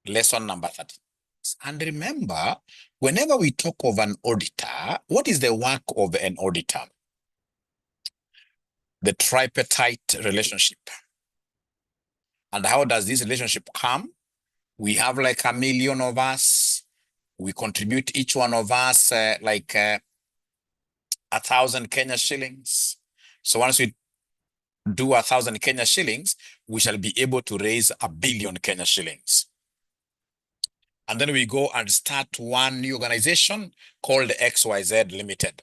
Lesson number 30. And remember, whenever we talk of an auditor, what is the work of an auditor? The tripartite relationship. And how does this relationship come? We have like 1 million of us. We contribute each one of us 1,000 Kenya shillings. So once we do 1,000 Kenya shillings, we shall be able to raise 1 billion Kenya shillings. And then we go and start one new organization called XYZ Limited.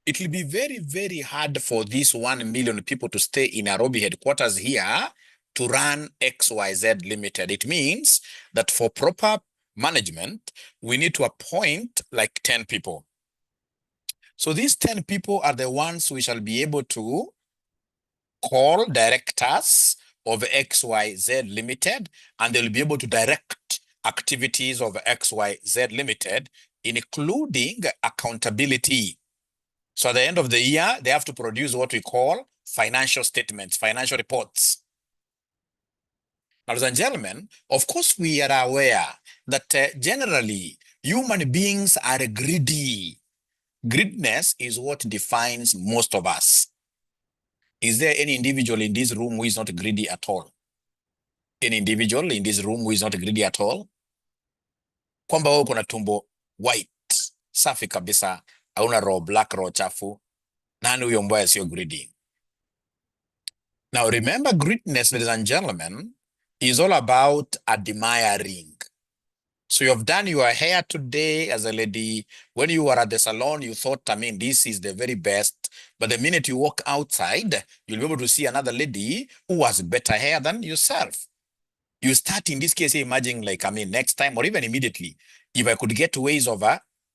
It will be very, very hard for these 1 million people to stay in Nairobi headquarters here to run XYZ Limited. It means that for proper management, we need to appoint like 10 people. So these 10 people are the ones we shall be able to call directors of XYZ Limited, and they'll be able to direct activities of XYZ Limited, including accountability. So at the end of the year, they have to produce what we call financial statements, financial reports. Ladies and gentlemen, of course, we are aware that generally human beings are greedy. Greediness is what defines most of us. Is there any individual in this room who is not greedy at all? Any individual in this room who is not greedy at all? Kwamba wewe kuna tumbo white, safi kabisa, hauna roho black, roho chafu. Nani huyo mbaya sio greedy? Now remember, greediness, ladies and gentlemen, is all about admiring. So you have done your hair today as a lady. When you were at the salon, you thought, this is the very best. But the minute you walk outside, you'll be able to see another lady who has better hair than yourself. You start in this case imagining like, next time or even immediately, if I could get ways of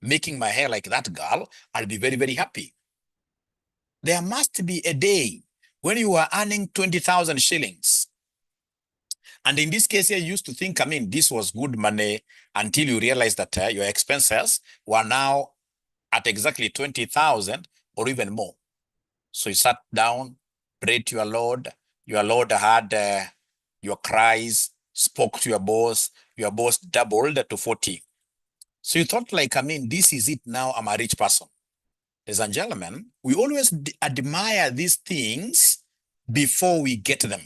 making my hair like that girl, I'll be very, very happy. There must be a day when you are earning 20,000 shillings. And in this case, you used to think, this was good money until you realize that your expenses were now at exactly 20,000 or even more. So you sat down, prayed to your Lord. Your Lord had your cries, spoke to your boss doubled to 40. So you thought like, this is it now, I'm a rich person. Ladies and gentlemen, we always admire these things before we get them.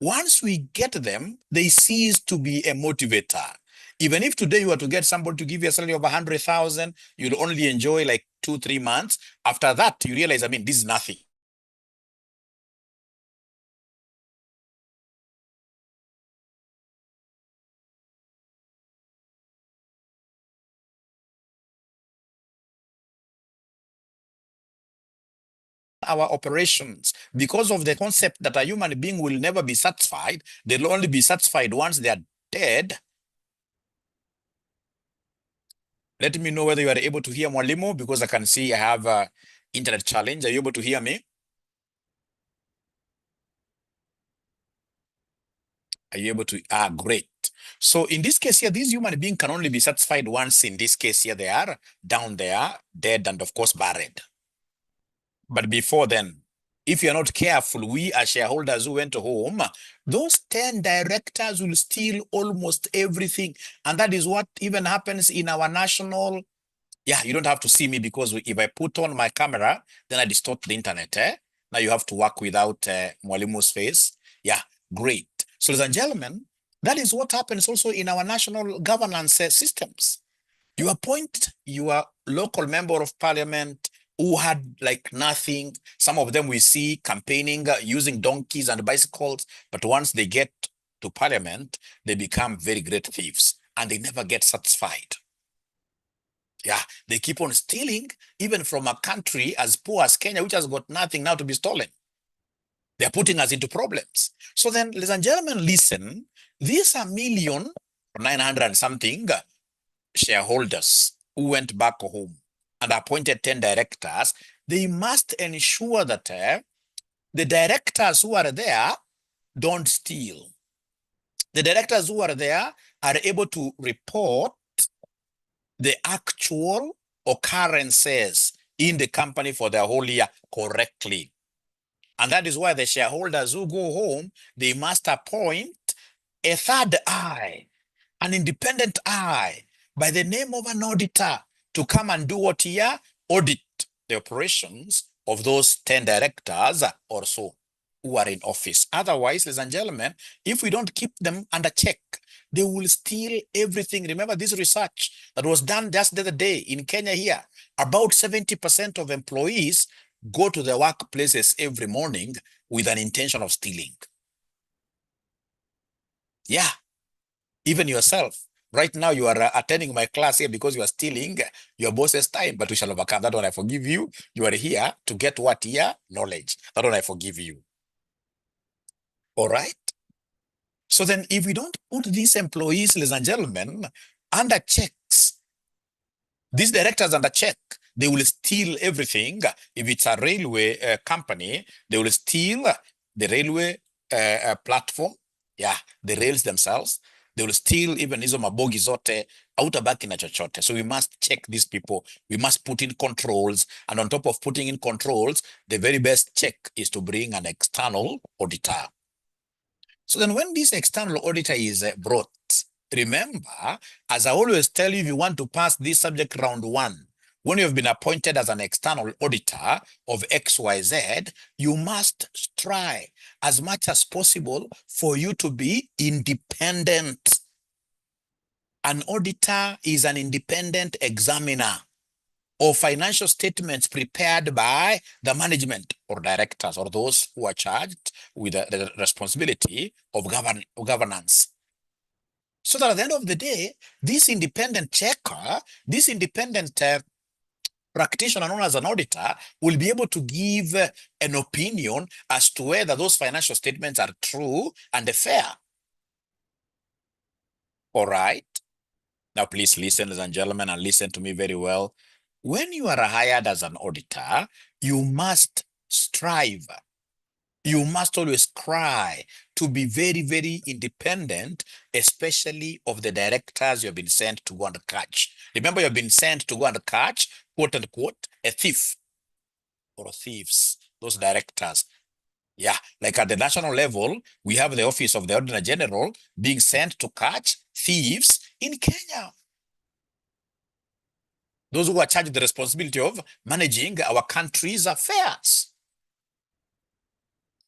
Once we get them, they cease to be a motivator. Even if today you were to get somebody to give you a salary of 100,000, you'll only enjoy like 2-3 months. After that, you realize, this is nothing. Our operations, because of the concept that a human being will never be satisfied, they'll only be satisfied once they are dead. Let me know whether you are able to hear Mwalimu, because I can see I have an internet challenge. Are you able to hear me? Are you able to? Great. So in this case here, these human beings can only be satisfied once. In this case here, they are down there, dead, and of course buried. But before then, if you're not careful, we as shareholders who went home, those 10 directors will steal almost everything. And that is what even happens in our national. Yeah, you don't have to see me, because if I put on my camera, then I distort the internet. Now you have to work without Mwalimu's face. Yeah, great. So ladies and gentlemen, that is what happens also in our national governance systems. You appoint your local member of parliament who had like nothing. Some of them we see campaigning using donkeys and bicycles, but once they get to parliament, they become very great thieves and they never get satisfied. Yeah, they keep on stealing, even from a country as poor as Kenya, which has got nothing now to be stolen. They're putting us into problems. So then, ladies and gentlemen, listen, these 1,900,000 and something shareholders who went back home and appointed 10 directors, they must ensure that the directors who are there don't steal. The directors who are there are able to report the actual occurrences in the company for the whole year correctly. And that is why the shareholders who go home, they must appoint a third eye, an independent eye by the name of an auditor to come and do what here? Audit the operations of those 10 directors or so who are in office. Otherwise, ladies and gentlemen, if we don't keep them under check, they will steal everything. Remember this research that was done just the other day in Kenya here. About 70% of employees go to their workplaces every morning with an intention of stealing. Yeah, even yourself. Right now, you are attending my class here because you are stealing your boss's time, but we shall overcome that one. I forgive you. You are here to get what here? Knowledge. That one I forgive you. All right? So then if we don't put these employees, ladies and gentlemen, under checks, these directors under check, they will steal everything. If it's a railway company, they will steal the railway platform. Yeah, the rails themselves. They will steal even hizo mabogi zote, hautabaki na chochote. So we must check these people. We must put in controls. And on top of putting in controls, the very best check is to bring an external auditor. So then when this external auditor is brought, remember, as I always tell you, if you want to pass this subject round 1, when you have been appointed as an external auditor of XYZ, you must try as much as possible for you to be independent. An auditor is an independent examiner of financial statements prepared by the management or directors or those who are charged with the responsibility of governance. So that at the end of the day, this independent checker, this independent practitioner known as an auditor will be able to give an opinion as to whether those financial statements are true and fair. All right. Now, please listen, ladies and gentlemen, and listen to me very well. When you are hired as an auditor, you must strive. You must always cry to be very, very independent, especially of the directors you have been sent to go and catch. Remember, you have been sent to go and catch, quote unquote, a thief or thieves, those directors. Yeah, like at the national level, we have the office of the Auditor General being sent to catch thieves in Kenya. Those who are charged with the responsibility of managing our country's affairs.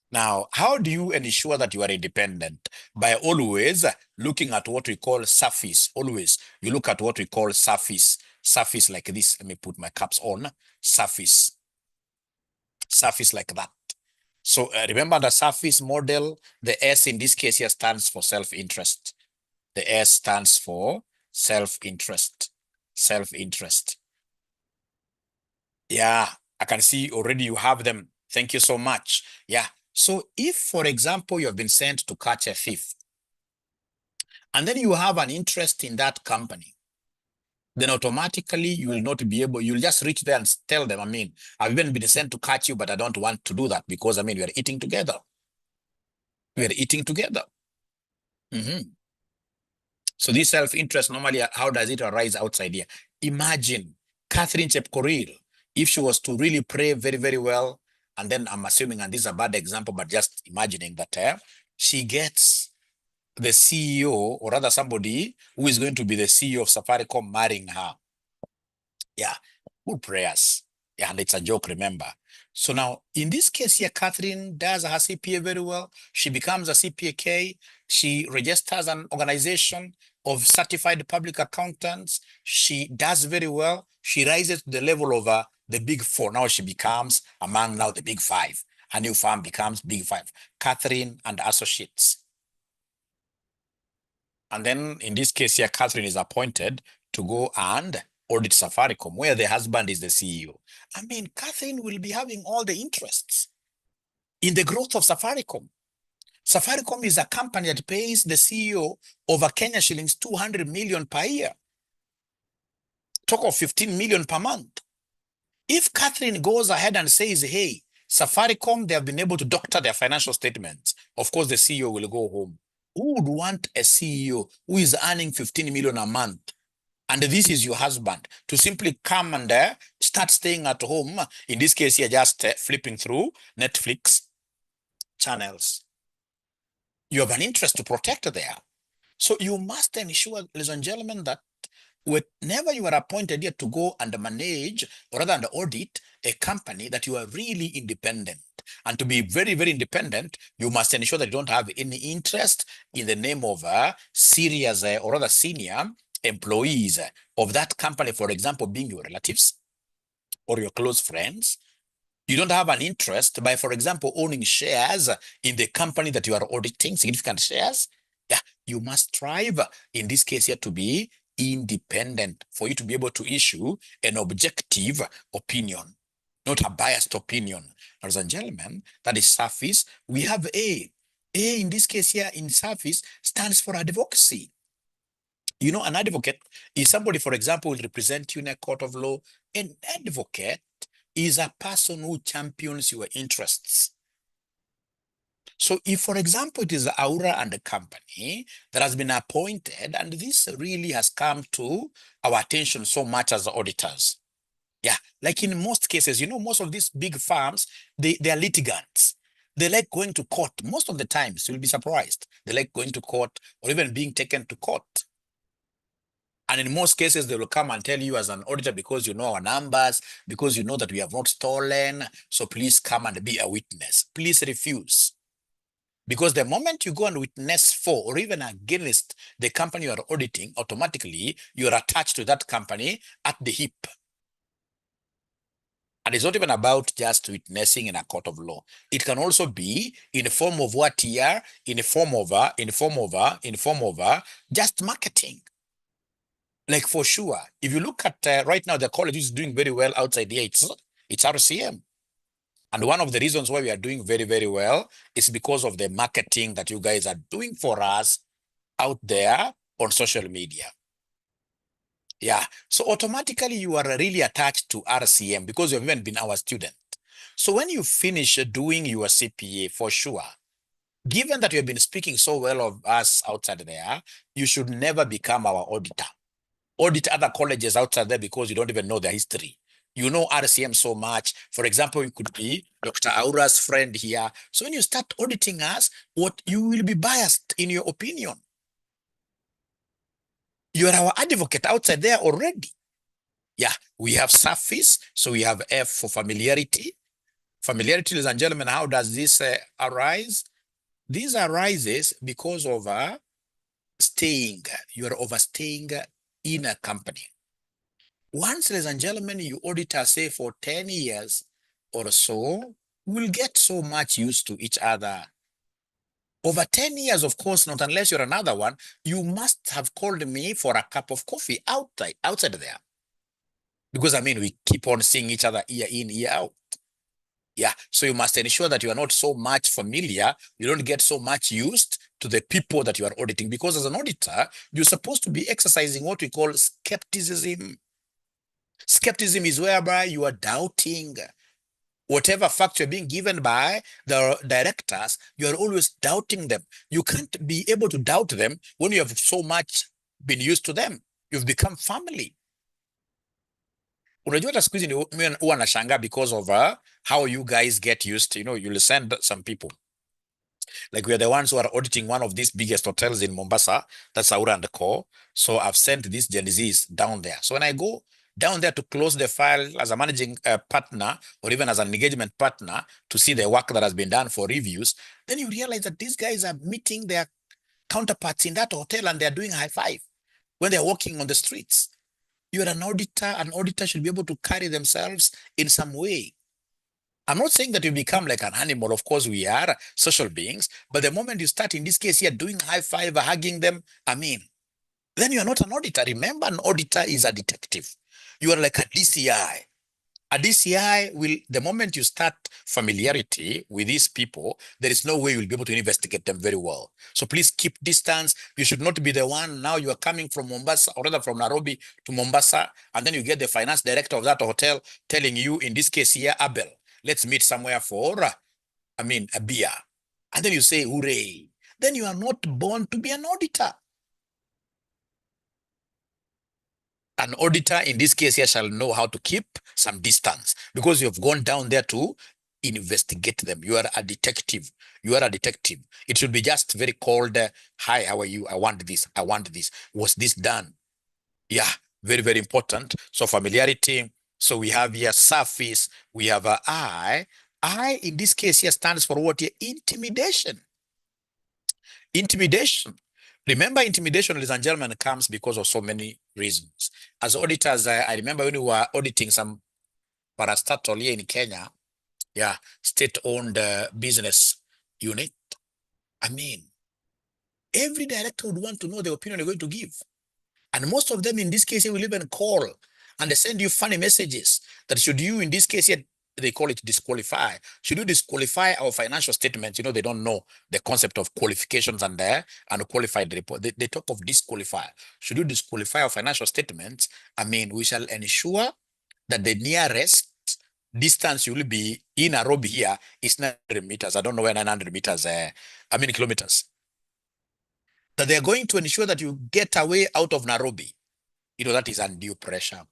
Now, how do you ensure that you are independent? By always looking at what we call surface. Always, you look at what we call surface. Surface like this. Let me put my caps on. Surface. Surface like that. So remember the surface model, the S in this case here stands for self-interest. The S stands for self-interest. Self-interest. Yeah, I can see already you have them. Thank you so much. Yeah. So if, for example, you have been sent to catch a thief, and then you have an interest in that company, then automatically you will not be able, you'll just reach there and tell them, I mean, I've even been sent to catch you, but I don't want to do that because, I mean, we are eating together. We are eating together. So this self-interest, normally, how does it arise outside here? Imagine 𝐿𝐿 𝐎𝐿𝐿, if she was to really pray very, very well, and then I'm assuming, and this is a bad example, but just imagining that she gets the CEO, or rather somebody who is going to be the CEO of Safaricom marrying her. Yeah, good prayers. Yeah, and it's a joke, remember. So now, in this case here, Catherine does her CPA very well. She becomes a CPA-K. She registers an organization of certified public accountants. She does very well. She rises to the level of the Big Four. Now she becomes among now the Big Five. Her new firm becomes Big Five. Catherine and Associates. And then in this case here, Catherine is appointed to go and audit Safaricom, where the husband is the CEO. I mean, Catherine will be having all the interests in the growth of Safaricom. Safaricom is a company that pays the CEO over Kenya shillings 200 million per year. Talk of 15 million per month. If Catherine goes ahead and says, hey, Safaricom, they have been able to doctor their financial statements, of course, the CEO will go home. Who would want a CEO who is earning 15 million a month, and this is your husband, to simply come and start staying at home? In this case, you're just flipping through Netflix channels. You have an interest to protect there. So you must ensure, ladies and gentlemen, that whenever you are appointed here to go and manage or rather and audit a company, that you are really independent. And to be very, very independent, you must ensure that you don't have any interest in the name of serious or rather senior employees of that company, for example, being your relatives or your close friends. You don't have an interest by, for example, owning shares in the company that you are auditing, significant shares. Yeah, you must strive in this case here to be independent for you to be able to issue an objective opinion, not a biased opinion. Ladies and gentlemen, that is service. We have A. A in this case here in service stands for advocacy. You know, an advocate is somebody, for example, will represent you in a court of law. An advocate is a person who champions your interests. So if, for example, it is Aura and the company that has been appointed, and this really has come to our attention so much as auditors. Yeah, like in most cases, you know, most of these big firms, they are litigants. They like going to court. Most of the times, you'll be surprised. They like going to court or even being taken to court. And in most cases, they will come and tell you as an auditor, because you know our numbers, because you know that we have not stolen, so please come and be a witness. Please refuse. Because the moment you go and witness for or even against the company you are auditing, automatically you are attached to that company at the hip. And it's not even about just witnessing in a court of law. It can also be in the form of what here, in the form of just marketing. Like for sure, if you look at right now, the college is doing very well outside here. It's RCM. And one of the reasons why we are doing very, very well is because of the marketing that you guys are doing for us out there on social media. Yeah. So automatically you are really attached to RCM because you've even been our student. So when you finish doing your CPA, for sure, given that you have been speaking so well of us outside there, you should never become our auditor. Audit other colleges outside there because you don't even know their history. You know RCM so much. For example, you could be Dr. Aura's friend here. So when you start auditing us, what you will be biased in your opinion. You are our advocate outside there already. Yeah, we have surface. So we have F for familiarity. Familiarity, ladies and gentlemen, how does this arise? This arises because of staying. You are overstaying in a company. Once, ladies and gentlemen, you audit us, say, for 10 years or so, we'll get so much used to each other. Over 10 years, of course, not unless you're another one, you must have called me for a cup of coffee outside there. Because, I mean, we keep on seeing each other year in, year out. Yeah, so you must ensure that you are not so much familiar, you don't get so much used to the people that you are auditing. Because as an auditor, you're supposed to be exercising what we call skepticism. Skepticism is whereby you are doubting whatever facts you're being given by the directors, you are always doubting them. You can't be able to doubt them when you have so much been used to them. You've become family. Unajua hata siku hizi huwa nashangaa because of how you guys get used. You know, you'll send some people. Like we are the ones who are auditing one of these biggest hotels in Mombasa, that's Aura and Co. So I've sent these Gen Zs down there. So when I go down there to close the file as a managing partner or even as an engagement partner to see the work that has been done for reviews, then you realize that these guys are meeting their counterparts in that hotel and they're doing high five when they're walking on the streets. You're an auditor should be able to carry themselves in some way. I'm not saying that you become like an animal. Of course, we are social beings. But the moment you start, in this case here, doing high five, hugging them, I mean, then you are not an auditor. Remember, an auditor is a detective. You are like a DCI. A DCI will, the moment you start familiarity with these people, there is no way you'll be able to investigate them very well. So please keep distance. You should not be the one, now you are coming from Mombasa, or rather from Nairobi to Mombasa, and then you get the finance director of that hotel telling you, in this case here, Abel, let's meet somewhere for, a beer. And then you say, hooray. Then you are not born to be an auditor. An auditor in this case here shall know how to keep some distance because you've gone down there to investigate them. You are a detective. You are a detective. It should be just very cold. Hi, how are you? I want this. I want this. Was this done? Yeah, very, very important. So familiarity. So we have here surface. We have a I. I, in this case here, stands for what here? Intimidation. Intimidation. Remember, intimidation, ladies and gentlemen, comes because of so many reasons. As auditors, I remember when we were auditing some parastatal here in Kenya, yeah, state-owned business unit. I mean, every director would want to know the opinion you're going to give. And most of them in this case will even call and they send you funny messages that should you, in this case here, they call it disqualify. Should you disqualify our financial statements? You know, they don't know the concept of qualifications and qualified report. They talk of disqualify. Should you disqualify our financial statements? I mean, we shall ensure that the nearest distance you will be in Nairobi here is 900 meters. I don't know where 900 meters, kilometers. That they're going to ensure that you get away out of Nairobi. You know, that is undue pressure.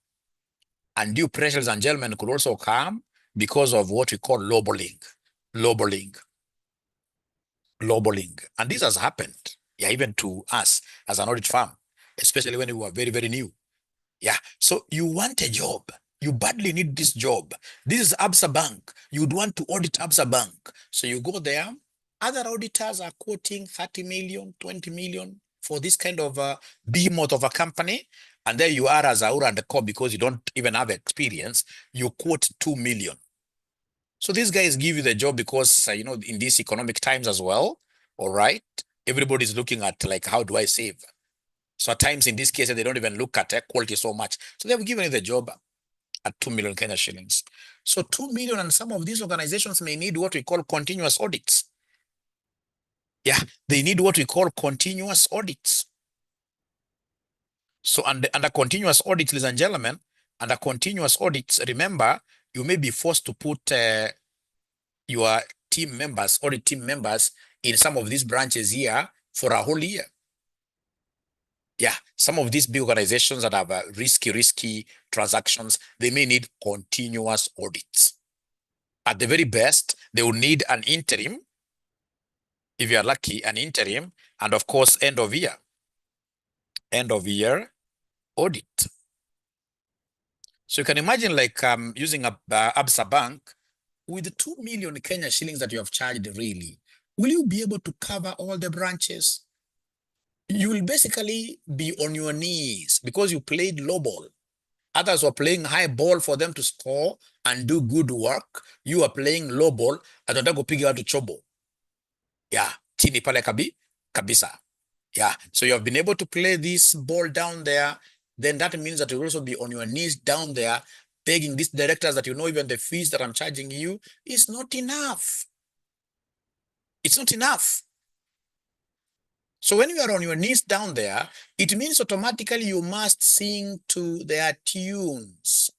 Undue pressure, ladies and gentlemen, could also come because of what we call lowballing. Lowballing. Lowballing. And this has happened, yeah, even to us as an audit firm, especially when we were very, very new. Yeah. So you want a job. You badly need this job. This is Absa Bank. You'd want to audit Absa Bank. So you go there. Other auditors are quoting 30 million, 20 million for this kind of behemoth of a company. And there you are as Aura and the core, because you don't even have experience, you quote 2 million. So these guys give you the job because, you know, in these economic times as well, all right, everybody's looking at like, how do I save? So at times in this case, they don't even look at quality so much. So they've given you the job at 2 million Kenya shillings. So 2 million, and some of these organizations may need what we call continuous audits. Yeah, they need what we call continuous audits. So under continuous audits, ladies and gentlemen, under continuous audits, remember, you may be forced to put your team members, audit team members, in some of these branches here for a whole year. Yeah, some of these big organizations that have risky transactions, they may need continuous audits. At the very best, they will need an interim, if you are lucky, an interim, and of course, end of year audit. So you can imagine like using a Absa Bank with 2 million Kenya shillings that you have charged, really, will you be able to cover all the branches? You will basically be on your knees because you played low ball. Others were playing high ball for them to score and do good work. You are playing low ball. Atataka kupiga watu chobo. Yeah, chini pale kabisa. Yeah, so you have been able to play this ball down there. Then that means that you will also be on your knees down there, begging these directors that you know even the fees that I'm charging you is not enough. It's not enough. So when you are on your knees down there, it means automatically you must sing to their tunes.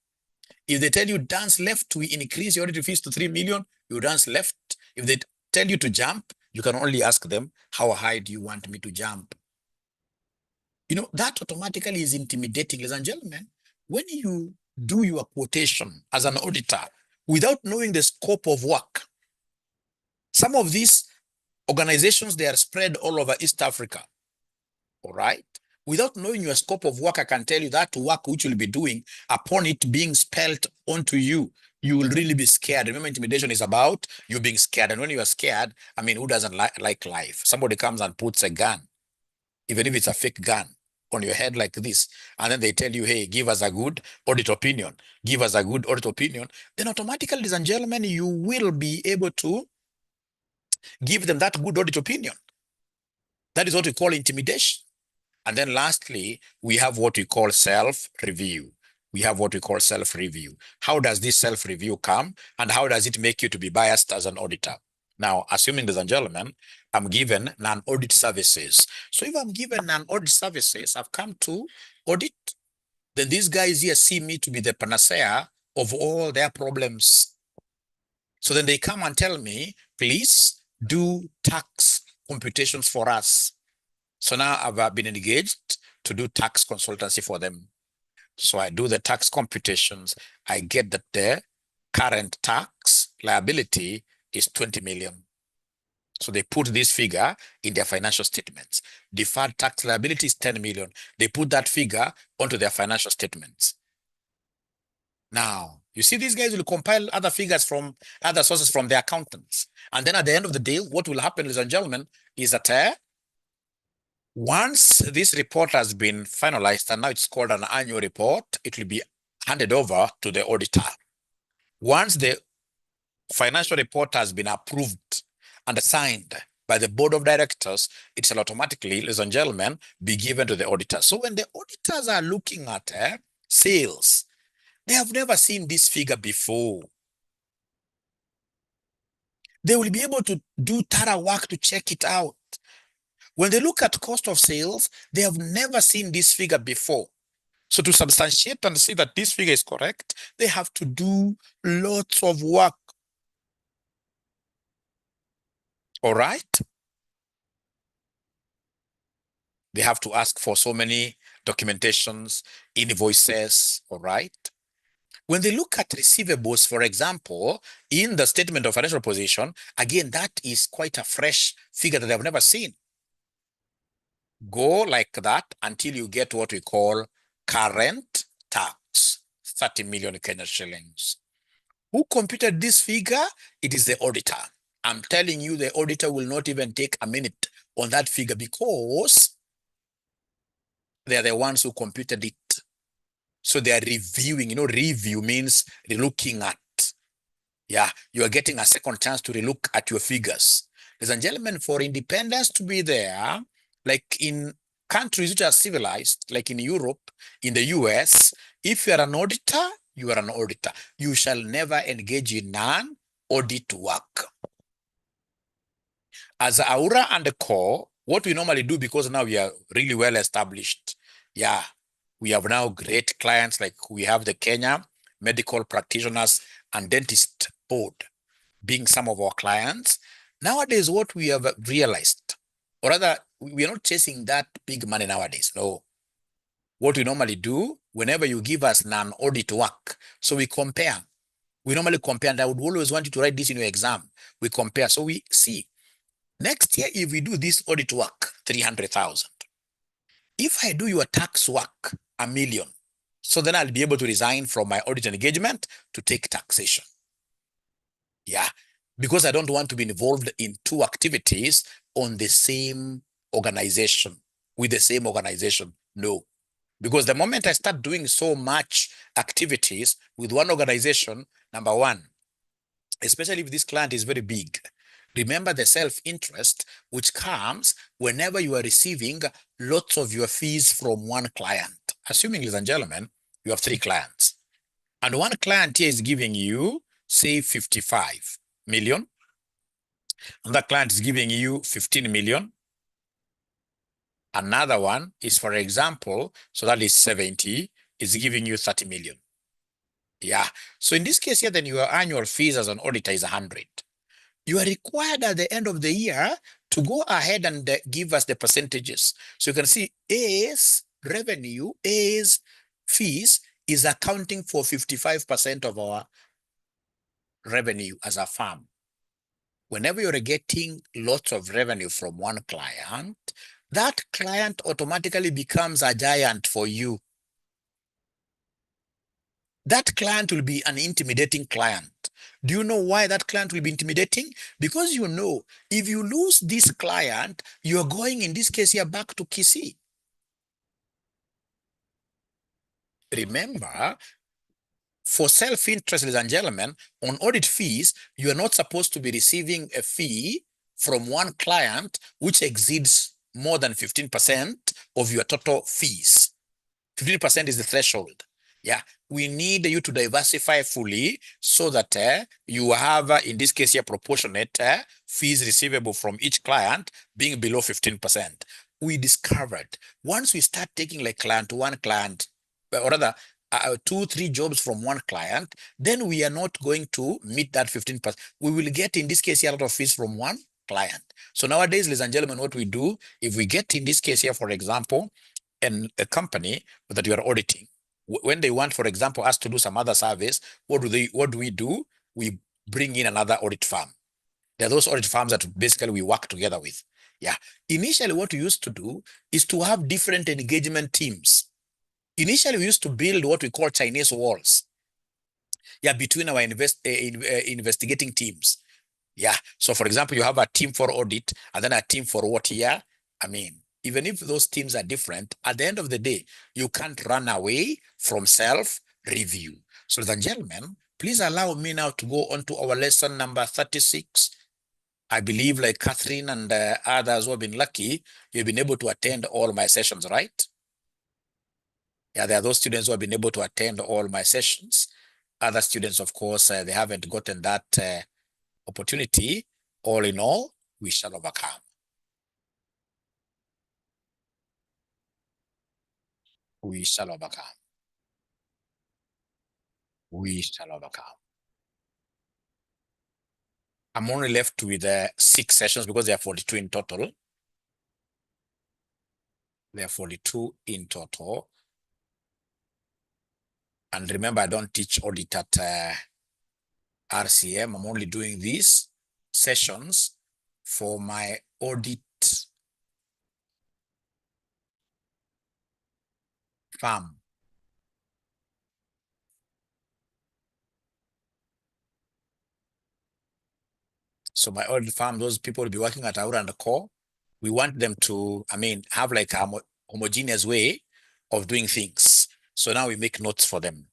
If they tell you dance left, we increase your audit fees to 3 million, you dance left. If they tell you to jump, you can only ask them, how high do you want me to jump? You know, that automatically is intimidating, ladies and gentlemen. When you do your quotation as an auditor without knowing the scope of work, some of these organizations, they are spread all over East Africa, all right? Without knowing your scope of work, I can tell you that work which you'll be doing, upon it being spelled onto you, you will really be scared. Remember, intimidation is about you being scared. And when you are scared, I mean, who doesn't like life? Somebody comes and puts a gun, even if it's a fake gun, on your head like this, and then they tell you, hey, give us a good audit opinion, give us a good audit opinion, then automatically, ladies and gentlemen, you will be able to give them that good audit opinion. That is what we call intimidation. And then lastly, we have what we call self-review. We have what we call self-review. How does this self-review come? And how does it make you to be biased as an auditor? Now, assuming, ladies and gentlemen, I'm given non-audit services. So if I'm given non-audit services, I've come to audit, then these guys here see me to be the panacea of all their problems. So then they come and tell me, please do tax computations for us. So now I've been engaged to do tax consultancy for them. So I do the tax computations. I get that the current tax liability is 20 million. So they put this figure in their financial statements. Deferred tax liability is 10 million. They put that figure onto their financial statements. Now, you see, these guys will compile other figures from other sources from their accountants. And then at the end of the day, what will happen, ladies and gentlemen, is that once this report has been finalized, and now it's called an annual report, it will be handed over to the auditor. Once the financial report has been approved and signed by the board of directors, it shall automatically, ladies and gentlemen, be given to the auditor. So when the auditors are looking at sales, they have never seen this figure before. They will be able to do thorough work to check it out. When they look at cost of sales, they have never seen this figure before. So to substantiate and see that this figure is correct, they have to do lots of work. All right? They have to ask for so many documentations, invoices, all right? When they look at receivables, for example, in the statement of financial position, again, that is quite a fresh figure that they've never seen. Go like that until you get what we call current tax, 30 million Kenya shillings. Who computed this figure? It is the auditor. I'm telling you, the auditor will not even take a minute on that figure because they are the ones who computed it. So they are reviewing, review means relooking at. Yeah, you are getting a second chance to relook at your figures. Ladies and gentlemen, for independence to be there, like in countries which are civilized, like in Europe, in the US, if you are an auditor, you are an auditor. You shall never engage in non-audit work. As Aura and the core, what we normally do, because now we are really well established, yeah, we have now great clients, like we have the Kenya Medical Practitioners and Dentist Board being some of our clients. Nowadays, what we have realized, or rather, we are not chasing that big money nowadays, no. What we normally do, whenever you give us non-audit work, so we compare. We normally compare, and I would always want you to write this in your exam. We compare, so we see. Next year, if we do this audit work, 300,000. If I do your tax work, 1 million, so then I'll be able to resign from my audit engagement to take taxation. Yeah, because I don't want to be involved in two activities on the same organization, with the same organization. No, because the moment I start doing so much activities with one organization, number one, especially if this client is very big, remember the self-interest which comes whenever you are receiving lots of your fees from one client. Assuming, ladies and gentlemen, you have 3 clients. And one client here is giving you, say, 55 million. Another client is giving you 15 million. Another one is, for example, so that is 70, is giving you 30 million. Yeah. So in this case here, then your annual fees as an auditor is 100. You are required at the end of the year to go ahead and give us the percentages. So you can see A's revenue, A's fees is accounting for 55% of our revenue as a firm. Whenever you're getting lots of revenue from one client, that client automatically becomes a giant for you. That client will be an intimidating client. Do you know why that client will be intimidating? Because you know, if you lose this client, you're going, in this case here, back to Kisii. Remember, for self-interest, ladies and gentlemen, on audit fees, you are not supposed to be receiving a fee from one client which exceeds more than 15% of your total fees. 15% is the threshold. Yeah, we need you to diversify fully so that you have, in this case here, proportionate fees receivable from each client being below 15%. We discovered once we start taking like one client, or rather 2-3 jobs from one client, then we are not going to meet that 15%. We will get, in this case here, a lot of fees from one client. So nowadays, ladies and gentlemen, what we do, if we get, in this case here, for example, a company that you are auditing, when they want, for example, us to do some other service, what do we do? We bring in another audit firm. There are those audit firms that basically we work together with. Yeah. Initially, what we used to do is to have different engagement teams. Initially, we used to build what we call Chinese walls. Yeah, between our investigating teams. Yeah. So, for example, you have a team for audit and then a team for what here? I mean, even if those teams are different, at the end of the day, you can't run away from self-review. So, ladies and gentlemen, please allow me now to go on to our lesson number 36. I believe like Catherine and others who have been lucky, you've been able to attend all my sessions, right? Yeah, there are those students who have been able to attend all my sessions. Other students, of course, they haven't gotten that opportunity. All in all, we shall overcome. We shall overcome. We shall overcome. I'm only left with 6 sessions because there are 42 in total. There are 42 in total. And remember, I don't teach audit at RCM. I'm only doing these sessions for my audit firm. So my audit firm, those people will be working at Aura and Core. We want them to, I mean, have like a homogeneous way of doing things. So now we make notes for them.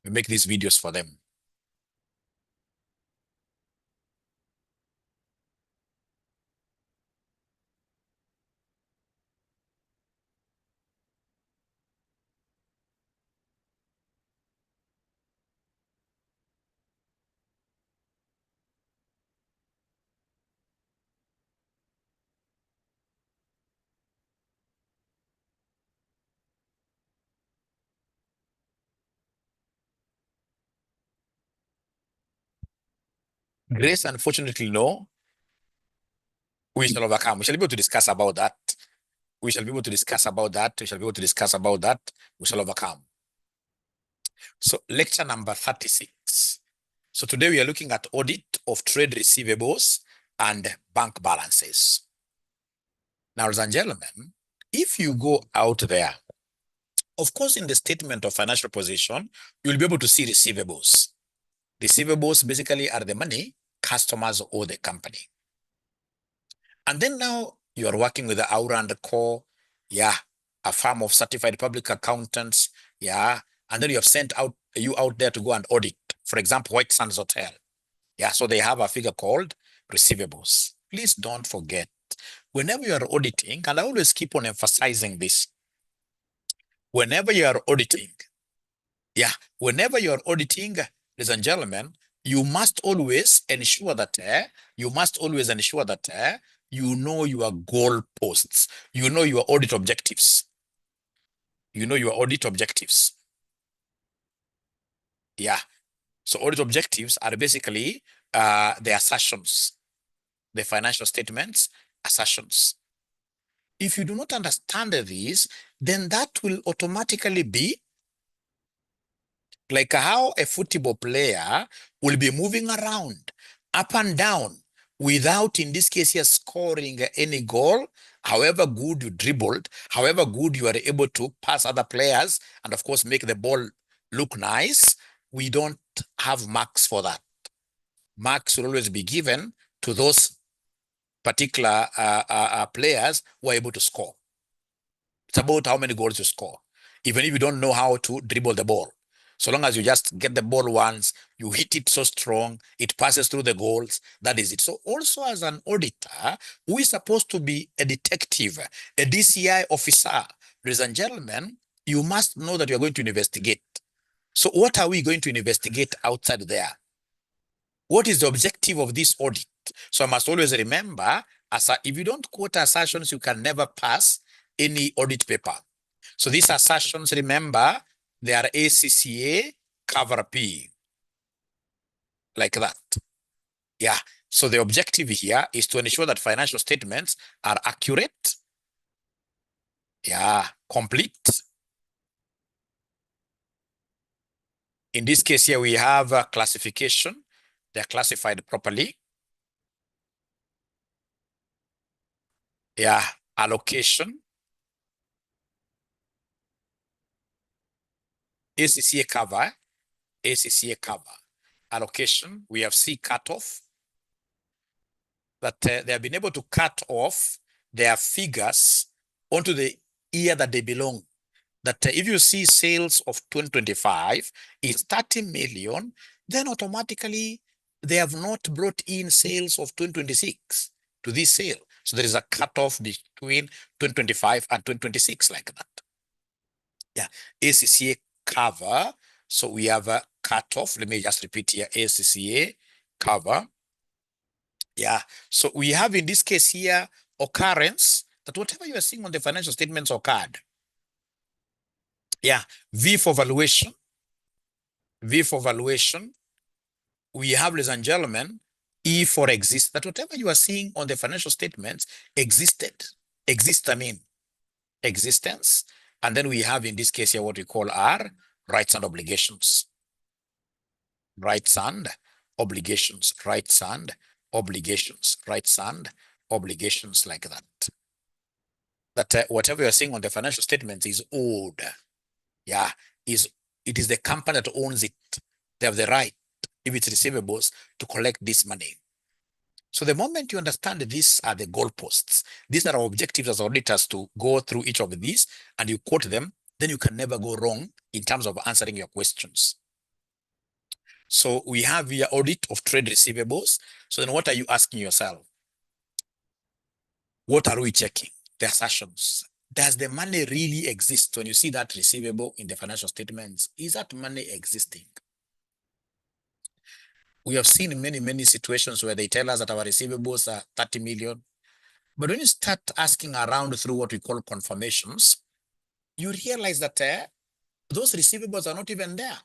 We make these videos for them. Grace, unfortunately, no. We shall overcome. We shall be able to discuss about that. We shall be able to discuss about that. We shall be able to discuss about that. We shall overcome. So lecture number 36. So today we are looking at audit of trade receivables and bank balances. Now, ladies and gentlemen, if you go out there, of course, in the statement of financial position, you'll be able to see receivables. Receivables basically are the money customers owe the company. And then now you are working with the Aura and the Core, yeah, a firm of certified public accountants, yeah, and then you have sent you out there to go and audit, for example, White Sands Hotel. Yeah, so they have a figure called receivables. Please don't forget, whenever you are auditing, and I always keep on emphasizing this, whenever you are auditing, yeah, whenever you are auditing, ladies and gentlemen, you must always ensure that you know your goal posts, you know your audit objectives. You know your audit objectives. Yeah. So audit objectives are basically the assertions, the financial statements, assertions. If you do not understand these, then that will automatically be like how a football player will be moving around up and down without, in this case here, scoring any goal. However good you dribbled, however good you are able to pass other players, and of course make the ball look nice, we don't have marks for that. Marks will always be given to those particular players who are able to score. It's about how many goals you score, even if you don't know how to dribble the ball. So long as you just get the ball once, you hit it so strong, it passes through the goals, that is it. So also as an auditor, who is supposed to be a detective, a DCI officer, ladies and gentlemen, you must know that you're going to investigate. So what are we going to investigate outside there? What is the objective of this audit? So I must always remember, if you don't quote assertions, you can never pass any audit paper. So these assertions, remember, they are ACCA cover P, like that. Yeah. So the objective here is to ensure that financial statements are accurate, yeah, complete. In this case here, we have a classification. They're classified properly. Yeah, allocation, ACCA cover, ACCA cover. Allocation, we have C cutoff, that they have been able to cut off their figures onto the year that they belong. That if you see sales of 2025 is 30 million, then automatically they have not brought in sales of 2026 to this sale. So there is a cutoff between 2025 and 2026 like that. Yeah, ACCA cover. So we have a cutoff. Let me just repeat here, ACCA cover. Yeah, so we have in this case here, occurrence, that whatever you are seeing on the financial statements occurred. Yeah, V for valuation. V for valuation. We have, ladies and gentlemen, E for exist, that whatever you are seeing on the financial statements existed. Exist, I mean, existence. And then we have in this case here what we call R, rights and obligations. Rights and obligations, rights and obligations, rights and obligations like that. That whatever you're seeing on the financial statements is owed. Yeah, it is the company that owns it. They have the right, if it's receivables, to collect this money. So the moment you understand that these are the goalposts, these are our objectives as auditors to go through each of these, and you quote them, then you can never go wrong in terms of answering your questions. So we have here audit of trade receivables. So then what are you asking yourself? What are we checking? The assertions. Does the money really exist? When you see that receivable in the financial statements, is that money existing? We have seen many situations where they tell us that our receivables are 30 million. But when you start asking around through what we call confirmations, you realize that those receivables are not even there.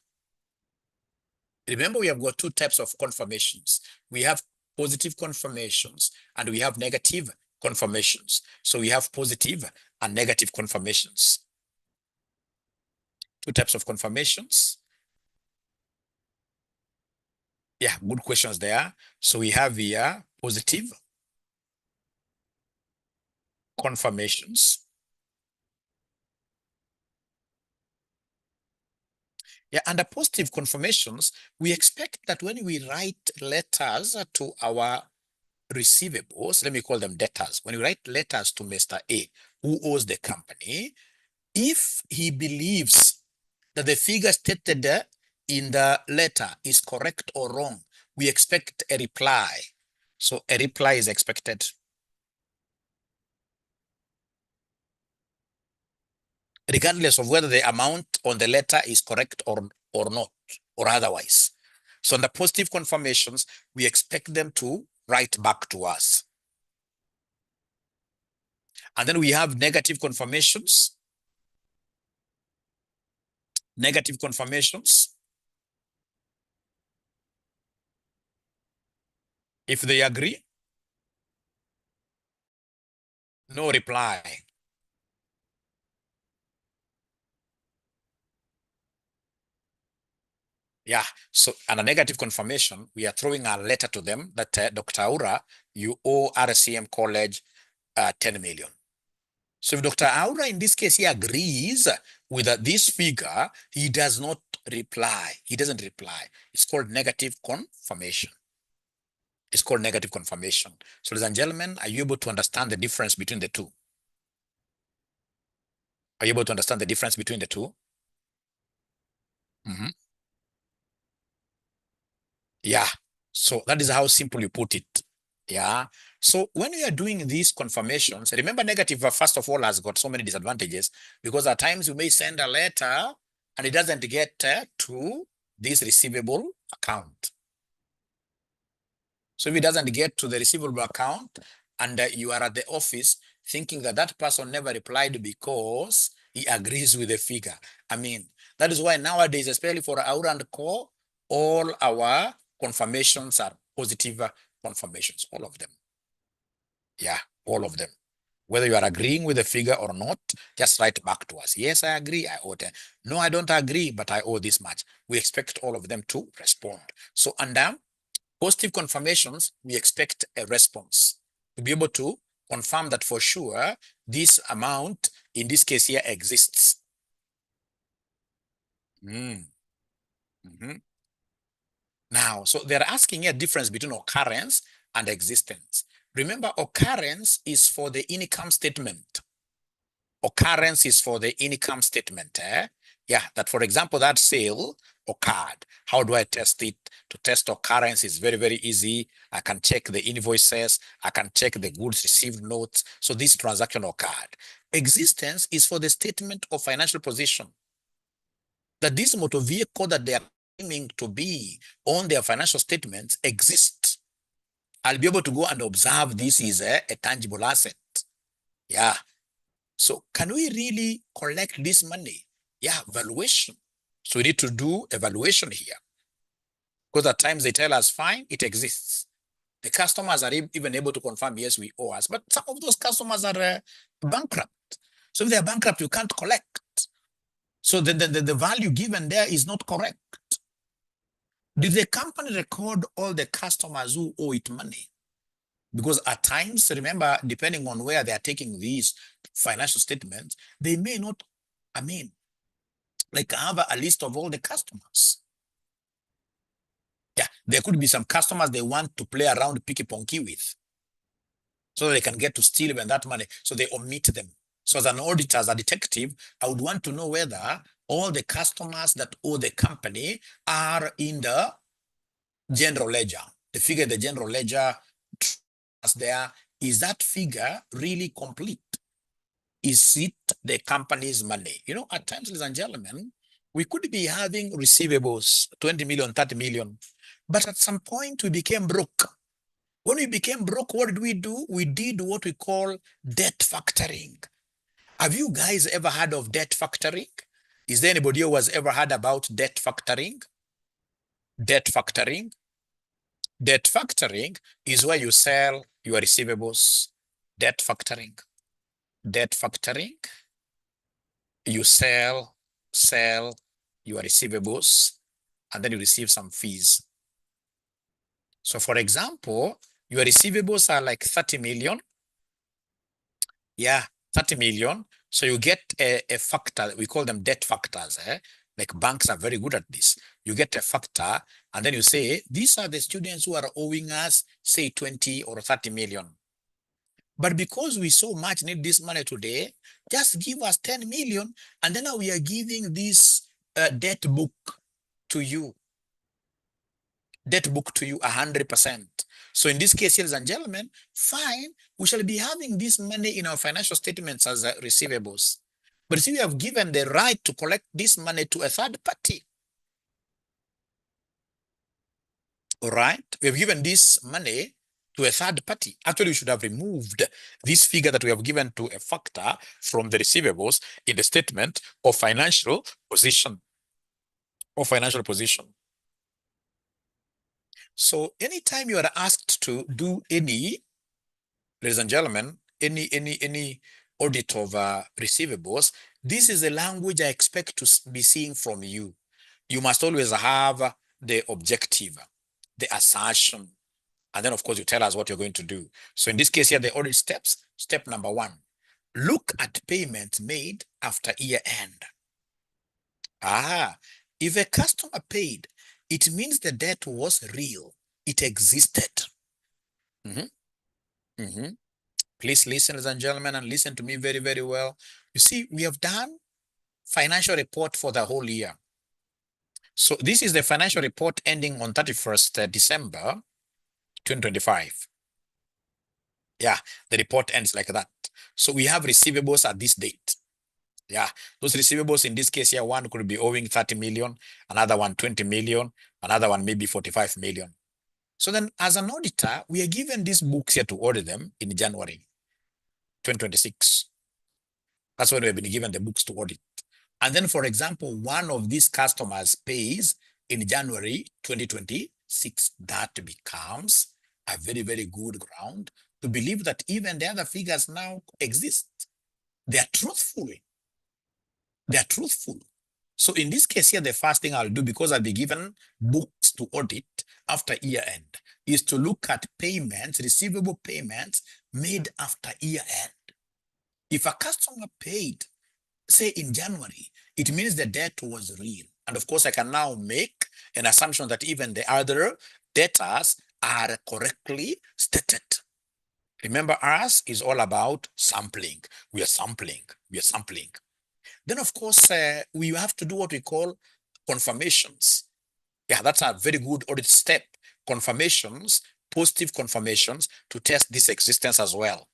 Remember, we have got two types of confirmations. We have positive confirmations and we have negative confirmations. So we have positive and negative confirmations. Two types of confirmations. Yeah, good questions there. So we have here positive confirmations. Yeah, under positive confirmations, we expect that when we write letters to our receivables, let me call them debtors. When we write letters to Mr. A, who owes the company, if he believes that the figure stated in the letter is correct or wrong, we expect a reply. So a reply is expected. Regardless of whether the amount on the letter is correct or not, or otherwise. So on the positive confirmations, we expect them to write back to us. And then we have negative confirmations. Negative confirmations. If they agree, no reply. Yeah, so on a negative confirmation, we are throwing a letter to them that Dr. Aura, you owe RCM College 10 million. So if Dr. Aura in this case, he agrees with this figure, he does not reply. He doesn't reply. It's called negative confirmation. It's called negative confirmation. So ladies and gentlemen, are you able to understand the difference between the two? Are you able to understand the difference between the two? Mm-hmm. Yeah. So that is how simple you put it. Yeah. So when we are doing these confirmations, remember negative, first of all, has got so many disadvantages because at times you may send a letter and it doesn't get to this receivable account. So if it doesn't get to the receivable account and you are at the office thinking that that person never replied because he agrees with the figure. I mean, that is why nowadays, especially for Aura and Co, all our confirmations are positive confirmations, all of them. Yeah, all of them. Whether you are agreeing with the figure or not, just write back to us. Yes, I agree, I owe 10. No, I don't agree, but I owe this much. We expect all of them to respond. So under Positive confirmations, we expect a response to be able to confirm that for sure this amount in this case here exists. Now, so they're asking a difference between occurrence and existence. Remember, occurrence is for the income statement. Occurrence is for the income statement. Yeah, that for example, that sale occurred. How do I test it? To test occurrence is very, very easy. I can check the invoices. I can check the goods received notes. So this transaction occurred. Existence is for the statement of financial position. That this motor vehicle that they are claiming to be on their financial statements exists. I'll be able to go and observe this is a tangible asset. Yeah. So can we really collect this money? Yeah, valuation. So we need to do evaluation here. Because at times they tell us, fine, it exists. The customers are even able to confirm, yes, we owe us. But some of those customers are bankrupt. So if they're bankrupt, you can't collect. So the value given there is not correct. Did the company record all the customers who owe it money? Because at times, remember, depending on where they are taking these financial statements, they may not, like have a list of all the customers. Yeah, there could be some customers they want to play around picky-ponky with, so they can get to steal even that money, so they omit them. So as an auditor, as a detective, I would want to know whether all the customers that owe the company are in the general ledger. The figure in the general ledger there, is that figure really complete? Is it the company's money? You know, at times, ladies and gentlemen, we could be having receivables, 20 million, 30 million, but at some point we became broke. When we became broke, what did we do? We did what we call debt factoring. Have you guys ever heard of debt factoring? Is there anybody who has ever heard about debt factoring? Debt factoring? Debt factoring is where you sell your receivables. Debt factoring. Debt factoring, you sell your receivables, and then you receive some fees. So for example, your receivables are like 30 million. Yeah, 30 million. So you get a factor, we call them debt factors. Like banks are very good at this. You get a factor, and then you say, these are the students who are owing us, say 20 or 30 million. But because we so much need this money today, just give us 10 million, and then we are giving this debt book to you. Debt book to you 100%. So in this case, ladies and gentlemen, fine, we shall be having this money in our financial statements as receivables. But see, we have given the right to collect this money to a third party. All right, we have given this money to a third party. Actually, we should have removed this figure that we have given to a factor from the receivables in the statement of financial position. So anytime you are asked to do any, ladies and gentlemen, any audit of receivables, this is the language I expect to be seeing from you. You must always have the objective, the assertion, and then of course you tell us what you're going to do. So in this case here, the audit steps, step number 1, look at payments made after year end. If a customer paid, it means the debt was real. It existed. Please listen, ladies and gentlemen, and listen to me very, very well. You see, we have done financial report for the whole year. So this is the financial report ending on 31st December 2025. Yeah, the report ends like that. So we have receivables at this date. Yeah, those receivables in this case here, one could be owing 30 million, another one 20 million, another one maybe 45 million. So then as an auditor, we are given these books here to audit them in January 2026. That's when we've been given the books to audit. And then, for example, one of these customers pays in January 2026. That becomes a very, very good ground to believe that even the other figures now exist. They are truthful. They are truthful. So in this case here, the first thing I'll do, because I'll be given books to audit after year end, is to look at payments, receivable payments made after year end. If a customer paid, say in January, it means the debt was real. And of course, I can now make an assumption that even the other debtors are correctly stated. Remember, ours is all about sampling. We are sampling. Then, of course, we have to do what we call confirmations. Yeah, that's a very good audit step. Confirmations, positive confirmations to test this existence as well.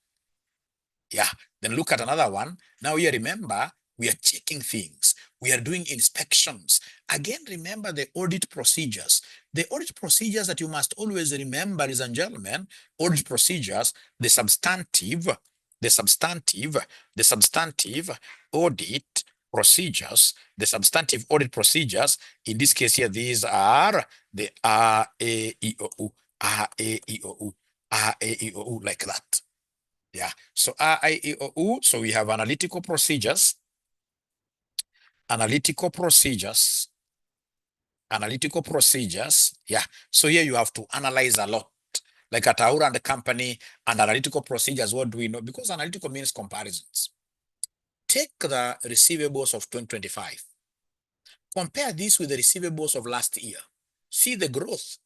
Yeah, then look at another one. Now here, remember, we are checking things. We are doing inspections. Again, remember the audit procedures. The audit procedures that you must always remember, ladies and gentlemen, audit procedures, the substantive audit procedures, the substantive audit procedures. In this case here, these are the RAEOU, like that. Yeah, so RAEOU, so we have analytical procedures. Yeah, so here you have to analyze a lot. Like at Aura and the company and analytical procedures, what do we know? Because analytical means comparisons. Take the receivables of 2025. Compare this with the receivables of last year. See the growth.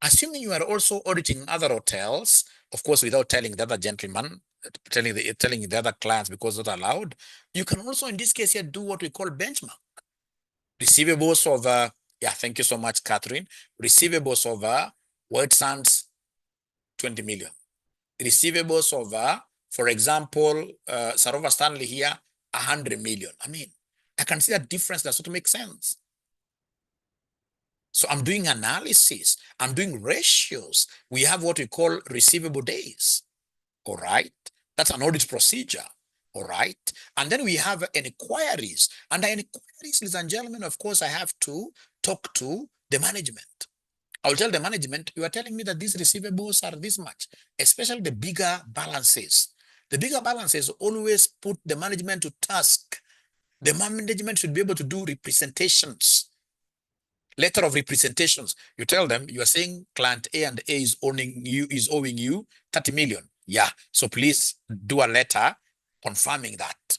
Assuming you are also auditing other hotels, of course, without telling the other gentleman, telling the other clients because not allowed, you can also, in this case here, do what we call benchmark. Receivables of, yeah, thank you so much, Catherine. Receivables of White Sands, 20 million. Receivables of, for example, Sarova Stanley here, 100 million. I mean, I can see that difference does not make sense. So I'm doing analysis, I'm doing ratios. We have what we call receivable days, all right? That's an audit procedure, all right? And then we have inquiries. Under inquiries, ladies and gentlemen, of course, I have to talk to the management. I'll tell the management, you are telling me that these receivables are this much, especially the bigger balances. The bigger balances always put the management to task. The management should be able to do representations. Letter of representations. You tell them, you are saying client A and A is owing you 30 million. Yeah, so please do a letter confirming that.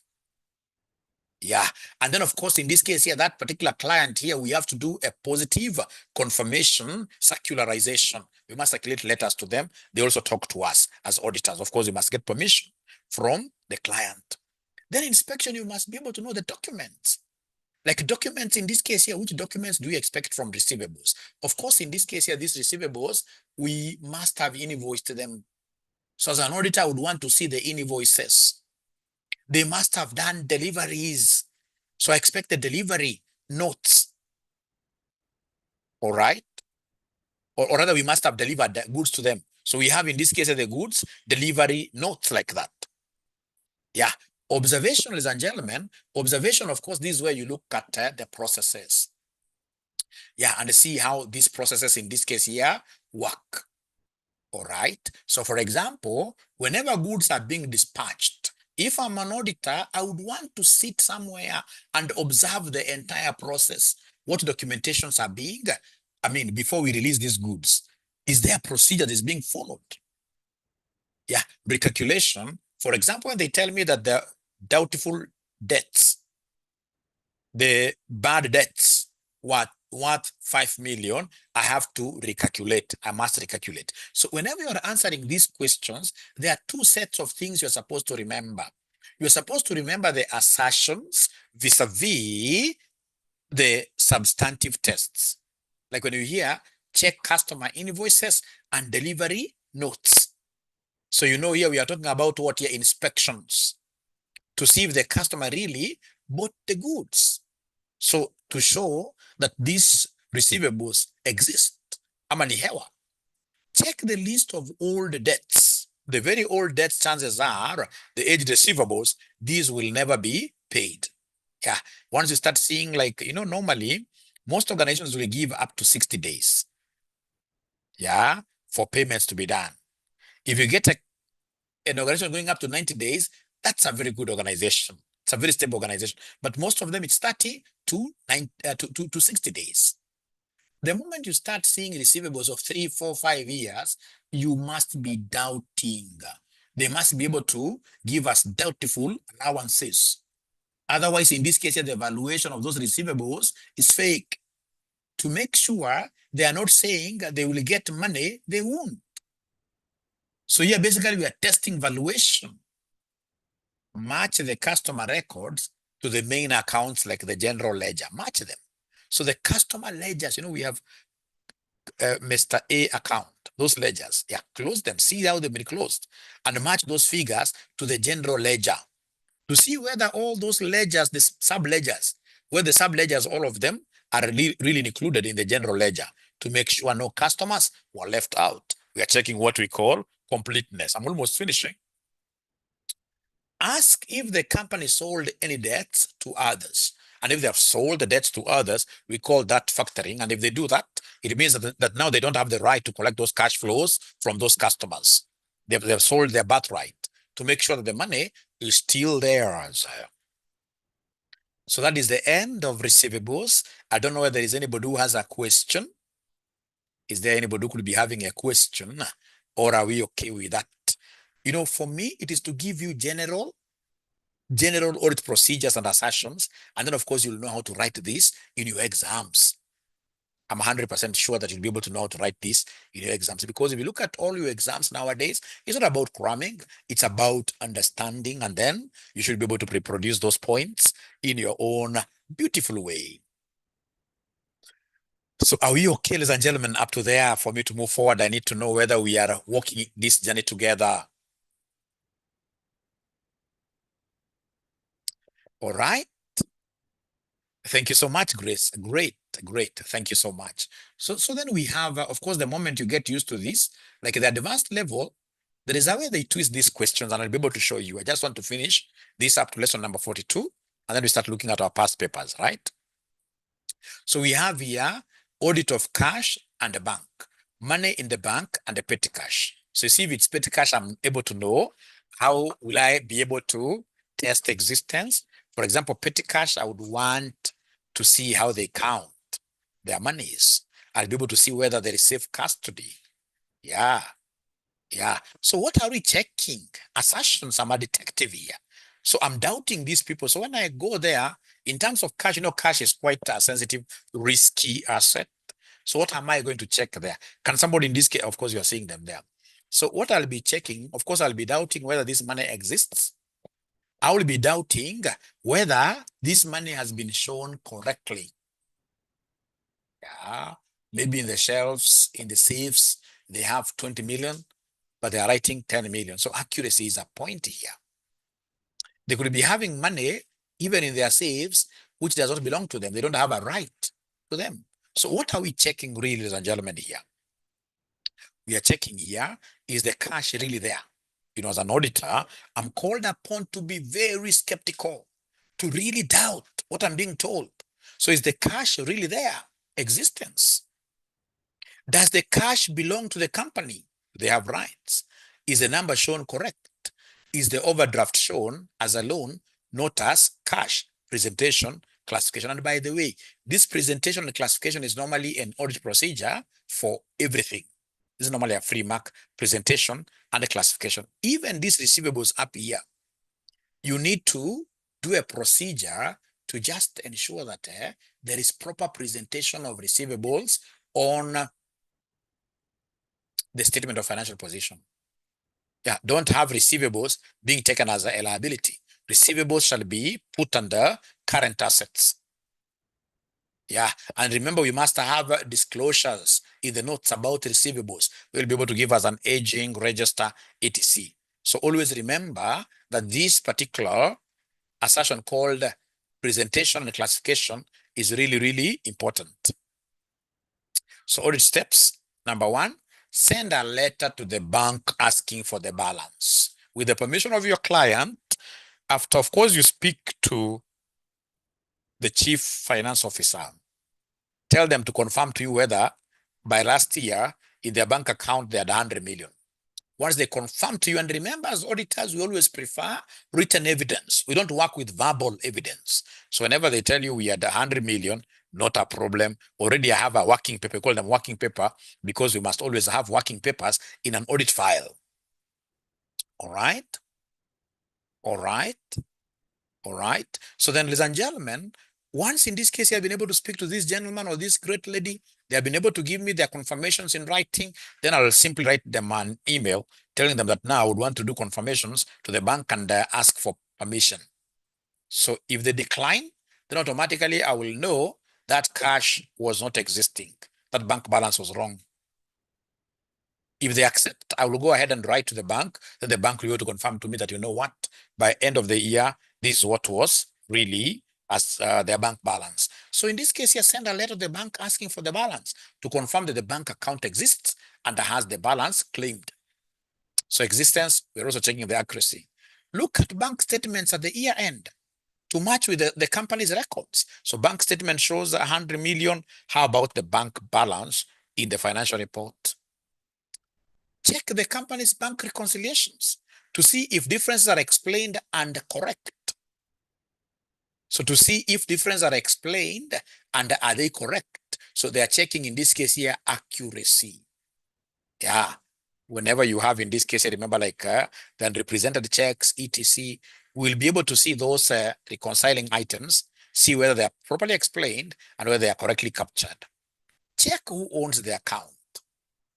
Yeah, and then of course, in this case here, that particular client here, we have to do a positive confirmation circularization. We must circulate letters to them. They also talk to us as auditors. Of course, we must get permission from the client. Then inspection, you must be able to know the documents. Like documents in this case here, which documents do you expect from receivables? Of course, in this case here, these receivables, we must have invoiced them. So as an auditor, I would want to see the invoices. They must have done deliveries. So I expect the delivery notes. All right? Or rather, we must have delivered the goods to them. So we have in this case the goods delivery notes like that. Yeah. Observation, ladies and gentlemen, observation, of course, this is where you look at the processes. Yeah, and see how these processes in this case here work. All right. So for example, whenever goods are being dispatched, if I'm an auditor, I would want to sit somewhere and observe the entire process. What documentations are being, before we release these goods, is there a procedure that is being followed? Yeah, recalculation. For example, when they tell me that the doubtful debts, the bad debts, worth 5 million, I have to recalculate. I must recalculate. So whenever you are answering these questions, there are two sets of things you're supposed to remember. You're supposed to remember the assertions vis-a-vis the substantive tests. Like when you hear check customer invoices and delivery notes. So you know here we are talking about what here inspections to see if the customer really bought the goods. So to show that these receivables exist, check the list of old debts. The very old debts, chances are the aged receivables, these will never be paid. Yeah, once you start seeing, like, normally most organizations will give up to 60 days. Yeah, for payments to be done. If you get an organization going up to 90 days, that's a very good organization. It's a very stable organization. But most of them, it's 30 to 60 days. The moment you start seeing receivables of 3, 4, 5 years, you must be doubting. They must be able to give us doubtful allowances. Otherwise, in this case, the valuation of those receivables is fake. To make sure they are not saying that they will get money, they won't. So here, basically, we are testing valuation. Match the customer records to the main accounts like the general ledger. Match them. So the customer ledgers, we have Mr. A account, those ledgers, yeah, close them, see how they've been closed, and match those figures to the general ledger to see whether all those ledgers, the sub-ledgers, where the sub-ledgers, all of them are really included in the general ledger to make sure no customers were left out. We are checking what we call completeness. I'm almost finishing. Ask if the company sold any debts to others. And if they have sold the debts to others, we call that factoring. And if they do that, it means that now they don't have the right to collect those cash flows from those customers. They've sold their birthright to make sure that the money is still theirs. So that is the end of receivables. I don't know whether there is anybody who has a question. Is there anybody who could be having a question? Or are we okay with that? For me, it is to give you general audit procedures and assertions. And then, of course, you'll know how to write this in your exams. I'm 100% sure that you'll be able to know how to write this in your exams. Because if you look at all your exams nowadays, it's not about cramming. It's about understanding. And then you should be able to reproduce those points in your own beautiful way. So are we okay, ladies and gentlemen, up to there? For me to move forward, I need to know whether we are walking this journey together. All right. Thank you so much, Grace. Great. Thank you so much. So then we have, of course, the moment you get used to this, like the advanced level, there is a way they twist these questions, and I'll be able to show you. I just want to finish this up to lesson number 42, and then we start looking at our past papers, right? So we have here audit of cash and the bank, money in the bank and the petty cash. So you see, if it's petty cash, I'm able to know how will I be able to test existence. For example, petty cash, I would want to see how they count their monies. I'll be able to see whether there is safe custody. Yeah. So what are we checking? Assertions, I'm a detective here. So I'm doubting these people. So when I go there, in terms of cash, cash is quite a sensitive, risky asset. So what am I going to check there? Can somebody in this case, of course, you're seeing them there. So what I'll be checking, of course, I'll be doubting whether this money exists. I will be doubting whether this money has been shown correctly. Yeah, maybe in the shelves, in the safes, they have 20 million, but they are writing 10 million. So accuracy is a point here. They could be having money even in their safes, which does not belong to them. They don't have a right to them. So what are we checking really, ladies and gentlemen, here? We are checking here, is the cash really there? As an auditor, I'm called upon to be very skeptical, to really doubt what I'm being told. So is the cash really there? Existence. Does the cash belong to the company? They have rights. Is the number shown correct? Is the overdraft shown as a loan, not as cash? Presentation, classification. And by the way, this presentation and classification is normally an audit procedure for everything. This is normally a free mark, presentation and a classification. Even these receivables up here, you need to do a procedure to just ensure that there is proper presentation of receivables on the statement of financial position. Yeah, don't have receivables being taken as a liability. Receivables shall be put under current assets. Yeah, and remember, we must have disclosures in the notes about receivables. We'll be able to give us an aging register, etc. So always remember that this particular assertion called presentation and classification is really, really important. So audit steps, number 1, send a letter to the bank asking for the balance. With the permission of your client, after, of course, you speak to the chief finance officer, tell them to confirm to you whether by last year in their bank account they had 100 million. Once they confirm to you, and remember, as auditors, we always prefer written evidence. We don't work with verbal evidence. So whenever they tell you we had 100 million, not a problem. Already I have a working paper, we call them working paper, because we must always have working papers in an audit file. All right? All right? All right? So then, ladies and gentlemen, once in this case, you have been able to speak to this gentleman or this great lady, they have been able to give me their confirmations in writing, then I will simply write them an email telling them that now I would want to do confirmations to the bank and ask for permission. So if they decline, then automatically I will know that cash was not existing. That bank balance was wrong. If they accept, I will go ahead and write to the bank, then the bank will be able to confirm to me that, you know what, by end of the year, this is what was really as their bank balance. So in this case, you send a letter to the bank asking for the balance to confirm that the bank account exists and has the balance claimed. So existence, we're also checking the accuracy. Look at bank statements at the year end to match with the company's records. So bank statement shows 100 million. How about the bank balance in the financial report? Check the company's bank reconciliations to see if differences are explained and correct. So to see if differences are explained and are they correct. So they are checking in this case here accuracy. Yeah. Whenever you have in this case, remember like then represented checks, etc. We'll be able to see those reconciling items, see whether they are properly explained and whether they are correctly captured. Check who owns the account.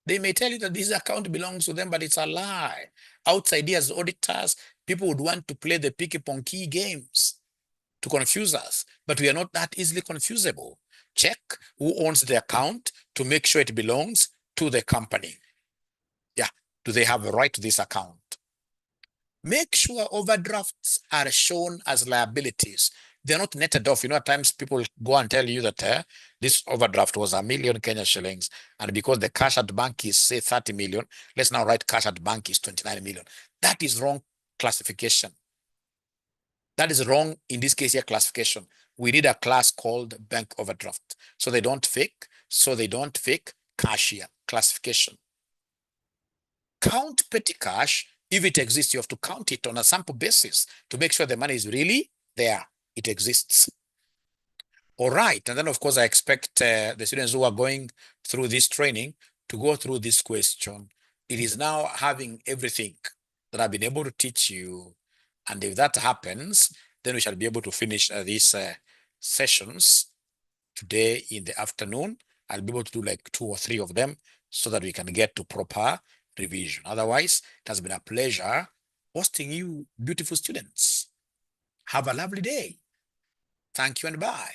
They may tell you that this account belongs to them, but it's a lie. Outside here as auditors, people would want to play the picky-ponky games to confuse us, but we are not that easily confusable. Check who owns the account to make sure it belongs to the company. Yeah, do they have a right to this account? Make sure overdrafts are shown as liabilities. They're not netted off. You know, at times people go and tell you that this overdraft was 1 million Kenya shillings, and because the cash at bank is, say, 30 million, let's now write cash at bank is 29 million. That is wrong classification. That is wrong, in this case here, classification. We need a class called bank overdraft. So they don't fake cash here, classification. Count petty cash. If it exists, you have to count it on a sample basis to make sure the money is really there. It exists. All right. And then, of course, I expect the students who are going through this training to go through this question. It is now having everything that I've been able to teach you. And if that happens, then we shall be able to finish these sessions today in the afternoon. I'll be able to do like 2 or 3 of them so that we can get to proper revision. Otherwise, it has been a pleasure hosting you, beautiful students. Have a lovely day. Thank you and bye.